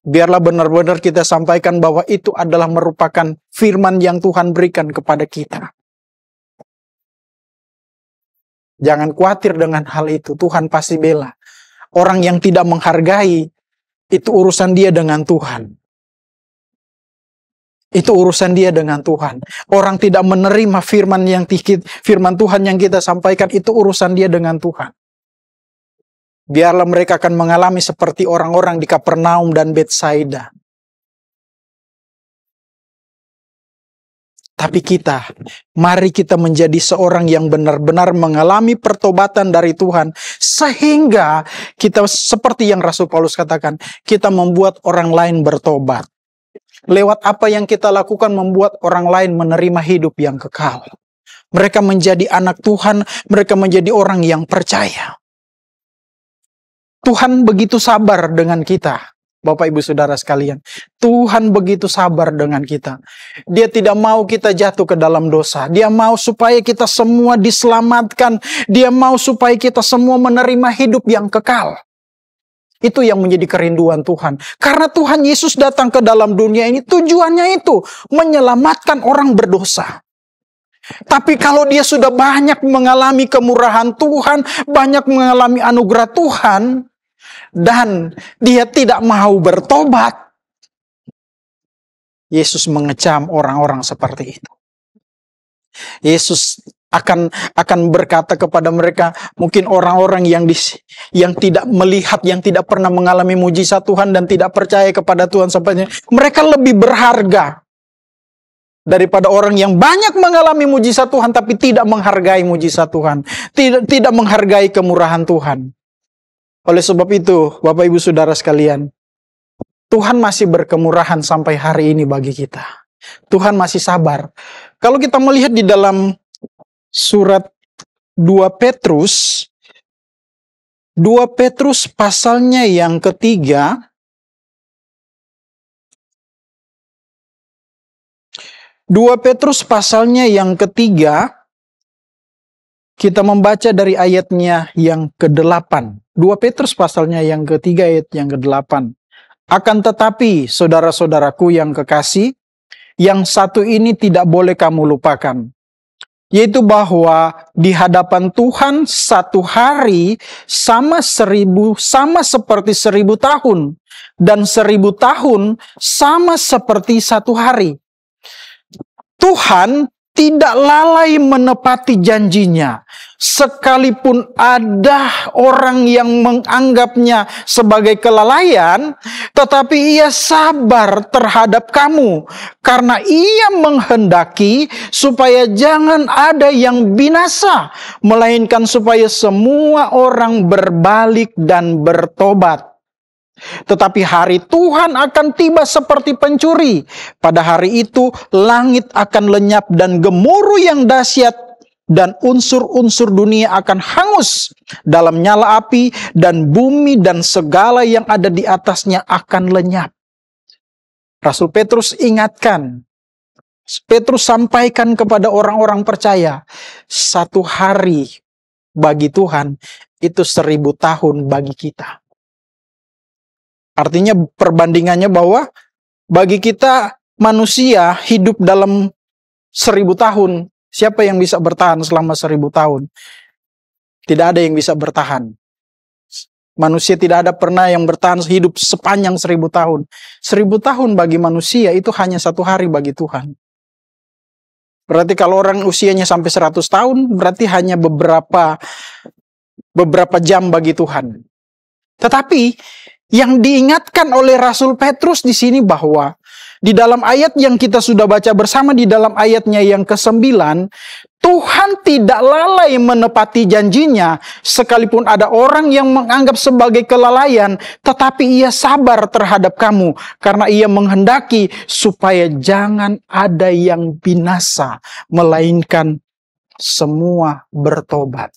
biarlah benar-benar kita sampaikan bahwa itu adalah merupakan firman yang Tuhan berikan kepada kita. Jangan khawatir dengan hal itu, Tuhan pasti bela. Orang yang tidak menghargai, itu urusan dia dengan Tuhan. Itu urusan dia dengan Tuhan. Orang tidak menerima firman Tuhan yang kita sampaikan, itu urusan dia dengan Tuhan. Biarlah mereka akan mengalami seperti orang-orang di Kapernaum dan Betsaida. Tapi mari kita menjadi seorang yang benar-benar mengalami pertobatan dari Tuhan. Sehingga kita seperti yang Rasul Paulus katakan, kita membuat orang lain bertobat. Lewat apa yang kita lakukan membuat orang lain menerima hidup yang kekal. Mereka menjadi anak Tuhan, mereka menjadi orang yang percaya. Tuhan begitu sabar dengan kita. Bapak Ibu Saudara sekalian, Tuhan begitu sabar dengan kita. Dia tidak mau kita jatuh ke dalam dosa. Dia mau supaya kita semua diselamatkan. Dia mau supaya kita semua menerima hidup yang kekal. Itu yang menjadi kerinduan Tuhan. Karena Tuhan Yesus datang ke dalam dunia ini, tujuannya itu menyelamatkan orang berdosa. Tapi kalau dia sudah banyak mengalami kemurahan Tuhan, banyak mengalami anugerah Tuhan, dan dia tidak mau bertobat, Yesus mengecam orang-orang seperti itu. Yesus akan berkata kepada mereka, mungkin orang-orang yang tidak melihat, yang tidak pernah mengalami mujizat Tuhan dan tidak percaya kepada Tuhan sepertinya, mereka lebih berharga daripada orang yang banyak mengalami mujizat Tuhan tapi tidak menghargai mujizat Tuhan, tidak menghargai kemurahan Tuhan. Oleh sebab itu, Bapak Ibu Saudara sekalian, Tuhan masih berkemurahan sampai hari ini bagi kita. Tuhan masih sabar. Kalau kita melihat di dalam surat 2 Petrus pasalnya yang ketiga, 2 Petrus pasalnya yang ketiga, kita membaca dari ayatnya yang ke-8. 2 Petrus pasalnya yang ketiga ayat yang ke-8. Akan tetapi, saudara-saudaraku yang kekasih, yang satu ini tidak boleh kamu lupakan, yaitu bahwa di hadapan Tuhan satu hari sama seperti 1000 tahun, dan 1000 tahun sama seperti satu hari. Tuhan tidak lalai menepati janjinya. Sekalipun ada orang yang menganggapnya sebagai kelalaian, tetapi ia sabar terhadap kamu. Karena ia menghendaki supaya jangan ada yang binasa, melainkan supaya semua orang berbalik dan bertobat. Tetapi hari Tuhan akan tiba seperti pencuri. Pada hari itu langit akan lenyap dan gemuruh yang dahsyat, dan unsur-unsur dunia akan hangus dalam nyala api, dan bumi dan segala yang ada di atasnya akan lenyap. Rasul Petrus ingatkan, Petrus sampaikan kepada orang-orang percaya, satu hari bagi Tuhan itu 1000 tahun bagi kita. Artinya perbandingannya bahwa bagi kita manusia hidup dalam 1000 tahun, siapa yang bisa bertahan selama 1000 tahun? Tidak ada yang bisa bertahan. Manusia tidak ada pernah yang bertahan hidup sepanjang 1000 tahun. 1000 tahun bagi manusia itu hanya satu hari bagi Tuhan. Berarti kalau orang usianya sampai 100 tahun, berarti hanya beberapa jam bagi Tuhan. Tetapi yang diingatkan oleh Rasul Petrus di sini bahwa di dalam ayat yang kita sudah baca bersama, di dalam ayatnya yang ke-9, Tuhan tidak lalai menepati janjinya, sekalipun ada orang yang menganggap sebagai kelalaian, tetapi ia sabar terhadap kamu, karena ia menghendaki supaya jangan ada yang binasa, melainkan semua bertobat.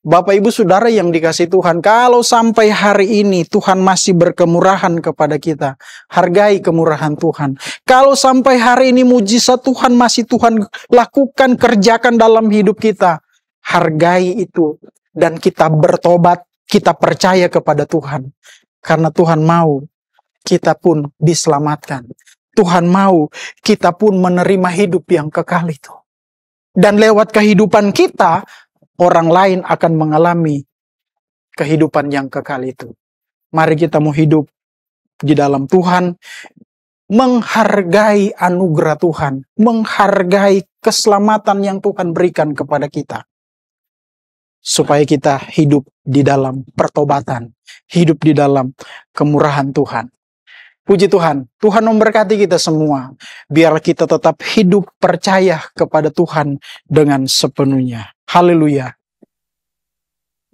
Bapak Ibu Saudara yang dikasihi Tuhan, kalau sampai hari ini Tuhan masih berkemurahan kepada kita, hargai kemurahan Tuhan. Kalau sampai hari ini mujizat Tuhan masih Tuhan lakukan, kerjakan dalam hidup kita, hargai itu. Dan kita bertobat, kita percaya kepada Tuhan. Karena Tuhan mau kita pun diselamatkan. Tuhan mau kita pun menerima hidup yang kekal itu. Dan lewat kehidupan kita, orang lain akan mengalami kehidupan yang kekal itu. Mari kita mau hidup di dalam Tuhan, menghargai anugerah Tuhan, menghargai keselamatan yang Tuhan berikan kepada kita. Supaya kita hidup di dalam pertobatan, hidup di dalam kemurahan Tuhan. Puji Tuhan, Tuhan memberkati kita semua. Biar kita tetap hidup percaya kepada Tuhan dengan sepenuhnya. Haleluya.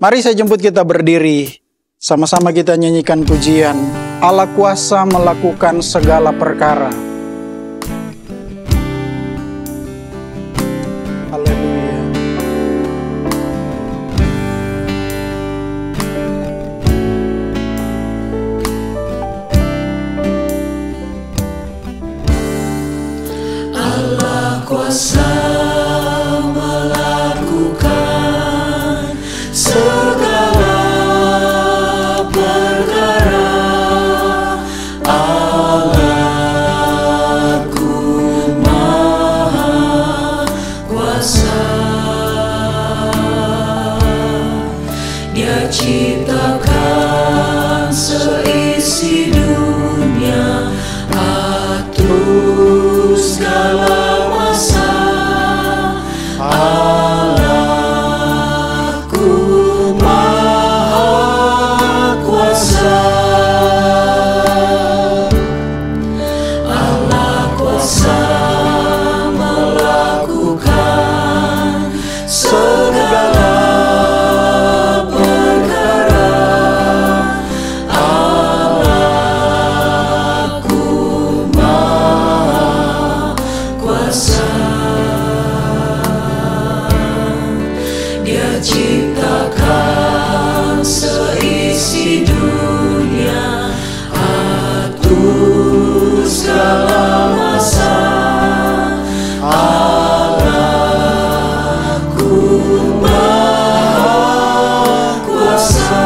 Mari saya jemput kita berdiri. Sama-sama kita nyanyikan pujian. Allah kuasa melakukan segala perkara. Haleluya. Allah kuasa melakukan segala perkara. Allahku Maha Kuasa. Dia ciptakan seisi dunia, atur segala masa. Allahku Maha Kuasa. Allah kuasa melakukan segala perkara. Allahku Maha Kuasa. Dia ciptakan seisi dunia, atur segala masa. Allahku Maha Kuasa.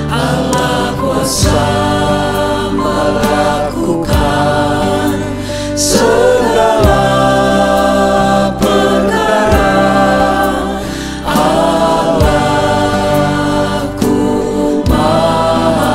Allah kuasa melakukan segala perkara. Allahku Maha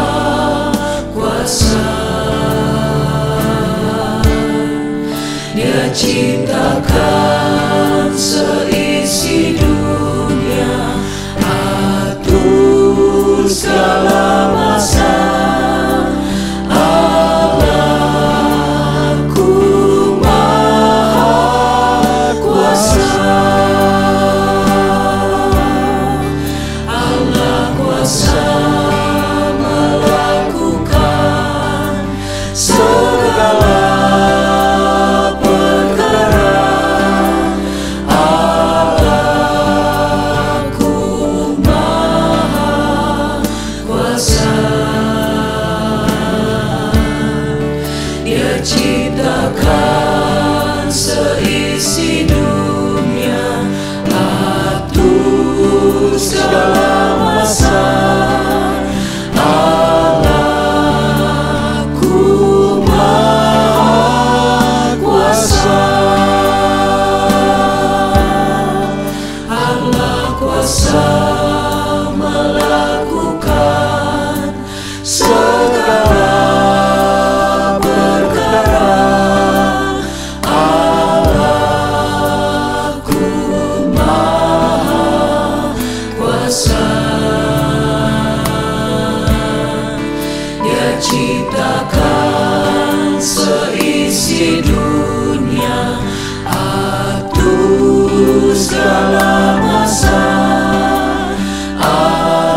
ciptakan seisi dunia, atur segala masa.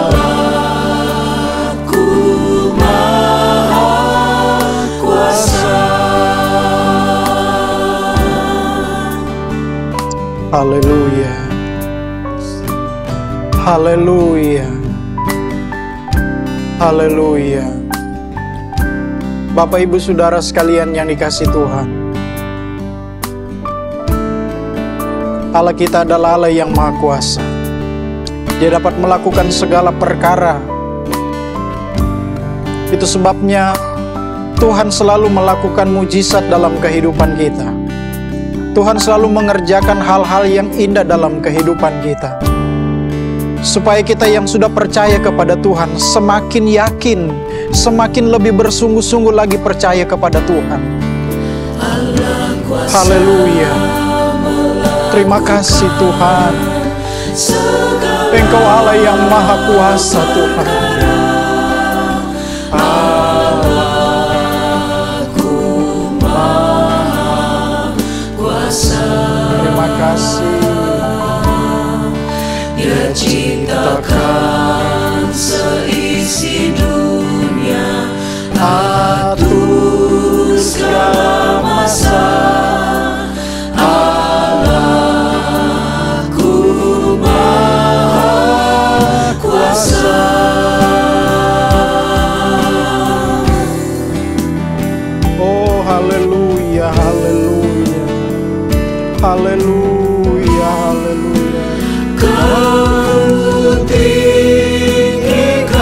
Allahku Maha Kuasa. Haleluya. Haleluya. Haleluya. Bapak Ibu Saudara sekalian yang dikasihi Tuhan, Allah kita adalah Allah yang Maha Kuasa. Dia dapat melakukan segala perkara. Itu sebabnya Tuhan selalu melakukan mujizat dalam kehidupan kita. Tuhan selalu mengerjakan hal-hal yang indah dalam kehidupan kita, supaya kita yang sudah percaya kepada Tuhan semakin yakin, semakin lebih bersungguh-sungguh lagi percaya kepada Tuhan. Haleluya. Terima kasih Tuhan. Engkau Allah yang Maha Kuasa Tuhan. Allahku Maha Kuasa. Terima kasih. Dia ciptakan seisi dunia, atur segala masa. Allahku Maha Kuasa. Oh haleluya, haleluya. Haleluya, haleluya. Kau tinggikan,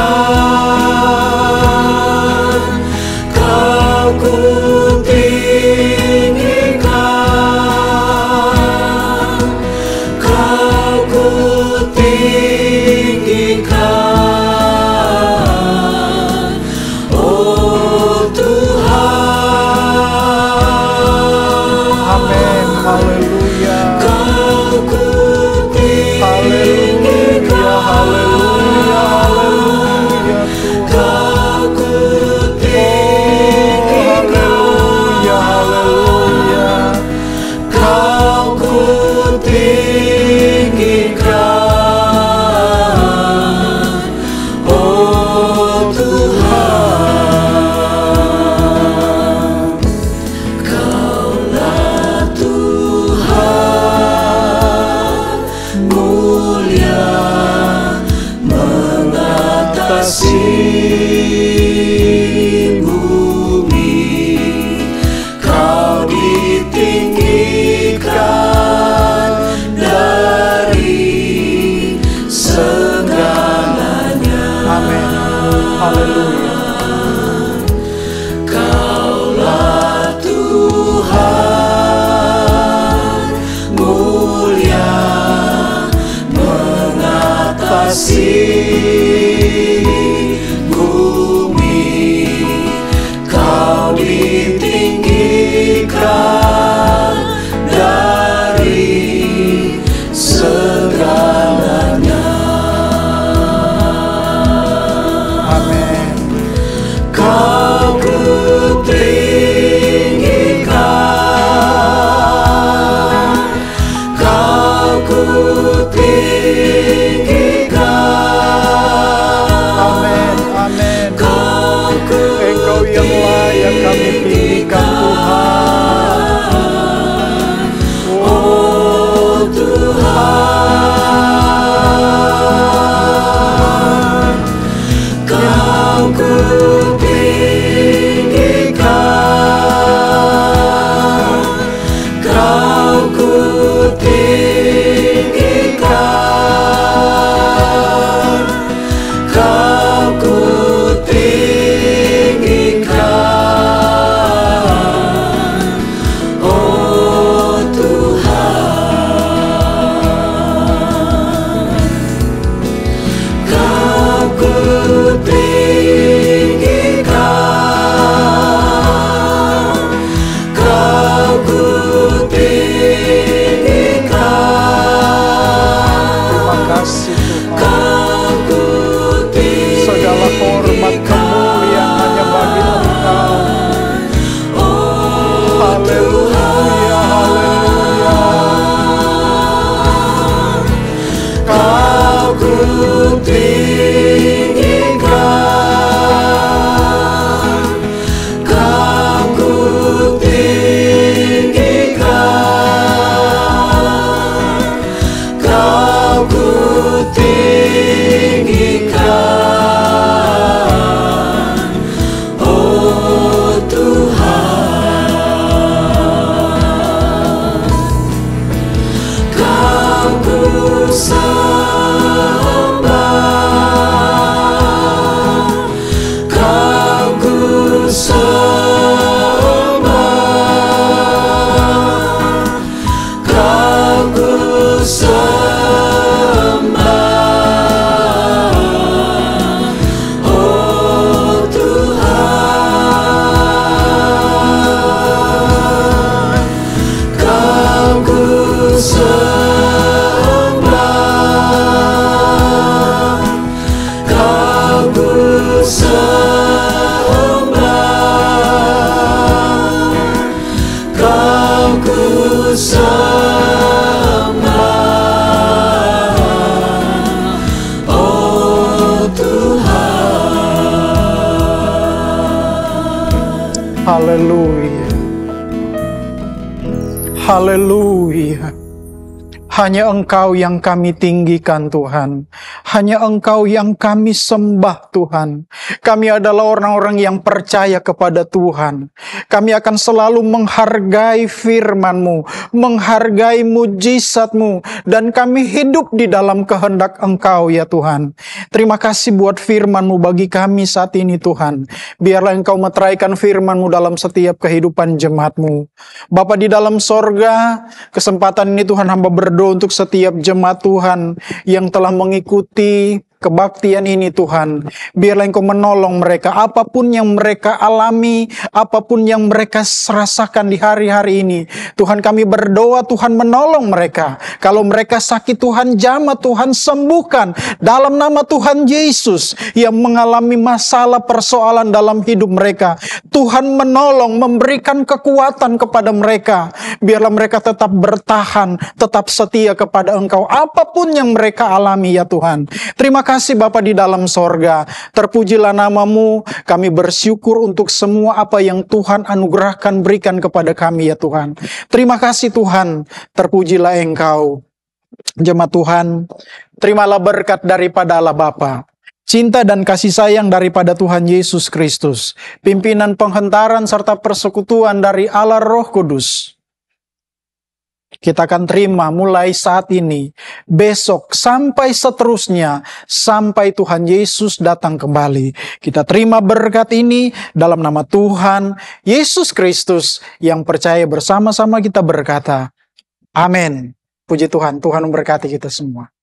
Kau ku tinggikan, Kau ku tinggikan, oh Tuhan. Amin, haleluya. Kau ku Haleluya, haleluya, haleluya Tuhan. Kau ku Haleluya, haleluya. Kau ku tinggikan, oh Tuhan. Kaulah Tuhan, mulia mengatasi bumi. Kau ditinggikan dari segalanya. Amin, haleluya. Kaulah Tuhan, mulia mengatasi bumi. Kau ditinggikan dari segalanya. Amin. Kau ku tinggikan, Kau ku tinggikan, Haleluya. Haleluya. Hanya Engkau yang kami tinggikan Tuhan. Hanya Engkau yang kami sembah Tuhan. Kami adalah orang-orang yang percaya kepada Tuhan. Kami akan selalu menghargai firman-Mu, menghargai mujizat-Mu, dan kami hidup di dalam kehendak Engkau ya Tuhan. Terima kasih buat firman-Mu bagi kami saat ini Tuhan. Biarlah Engkau meteraikan firman-Mu dalam setiap kehidupan jemaat-Mu. Bapa di dalam sorga, kesempatan ini Tuhan hamba berdoa untuk setiap jemaat Tuhan yang telah mengikuti kebaktian ini Tuhan. Biarlah Engkau menolong mereka, apapun yang mereka alami, apapun yang mereka rasakan di hari-hari ini. Tuhan, kami berdoa Tuhan menolong mereka. Kalau mereka sakit Tuhan jamah, Tuhan sembuhkan. Dalam nama Tuhan Yesus yang mengalami masalah persoalan dalam hidup mereka, Tuhan menolong, memberikan kekuatan kepada mereka. Biarlah mereka tetap bertahan, tetap setia kepada Engkau. Apapun yang mereka alami ya Tuhan. Terima kasih Bapa di dalam sorga, terpujilah nama-Mu. Kami bersyukur untuk semua apa yang Tuhan anugerahkan berikan kepada kami ya Tuhan. Terima kasih Tuhan, terpujilah Engkau. Jemaat Tuhan, terimalah berkat daripada Allah Bapa, cinta dan kasih sayang daripada Tuhan Yesus Kristus, pimpinan penghentaran serta persekutuan dari Allah Roh Kudus. Kita akan terima mulai saat ini, besok, sampai seterusnya, sampai Tuhan Yesus datang kembali. Kita terima berkat ini dalam nama Tuhan Yesus Kristus, yang percaya bersama-sama kita berkata, amin. Puji Tuhan, Tuhan memberkati kita semua.